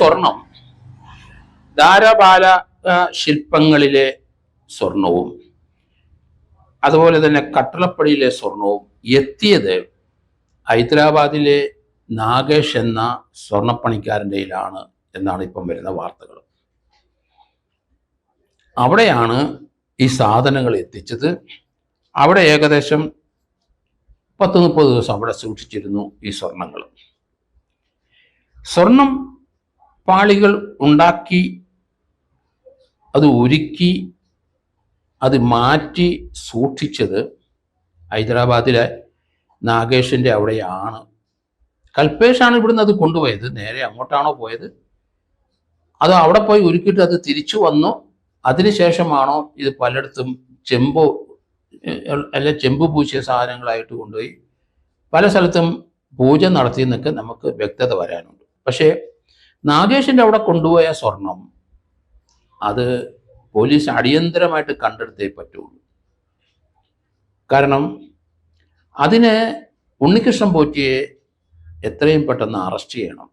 സ്വർണം ധാരപാല ശില്പങ്ങളിലെ സ്വർണവും അതുപോലെ തന്നെ കട്ടളപ്പടിയിലെ സ്വർണവും എത്തിയത് ഹൈദരാബാദിലെ നാഗേഷ് എന്ന സ്വർണപ്പണിക്കാരൻ്റെ കയ്യിലാണ് എന്നാണ് ഇപ്പം വരുന്ന വാർത്തകൾ. അവിടെയാണ് ഈ സാധനങ്ങൾ എത്തിച്ചത്. അവിടെ ഏകദേശം 10-30 ദിവസം അവിടെ സൂക്ഷിച്ചിരുന്നു ഈ സ്വർണങ്ങൾ. സ്വർണം പാളികൾ ഉണ്ടാക്കി അത് ഉരുക്കി അത് മാറ്റി സൂക്ഷിച്ചത് ഹൈദരാബാദിലെ നാഗേഷിൻ്റെ അവിടെയാണ്. കൽപേഷാണ് ഇവിടുന്ന് അത് കൊണ്ടുപോയത്. നേരെ അങ്ങോട്ടാണോ പോയത്, അത് അവിടെ പോയി ഉരുക്കിയിട്ട് അത് തിരിച്ചു വന്നു അതിനുശേഷമാണോ ഇത് പലയിടത്തും ചെമ്പ് പൂശിയ സാധനങ്ങളായിട്ട് കൊണ്ടുപോയി പല സ്ഥലത്തും പൂജ നടത്തിയെന്നൊക്കെ നമുക്ക് വ്യക്തത വരാനുണ്ട്. പക്ഷേ നാഗേഷിൻ്റെ അവിടെ കൊണ്ടുപോയ സ്വർണം അത് പോലീസ് അടിയന്തരമായിട്ട് കണ്ടെടുത്തേ പറ്റുള്ളൂ. കാരണം അതിന് ഉണ്ണികൃഷ്ണൻ പോറ്റിയെ എത്രയും പെട്ടെന്ന് അറസ്റ്റ് ചെയ്യണം.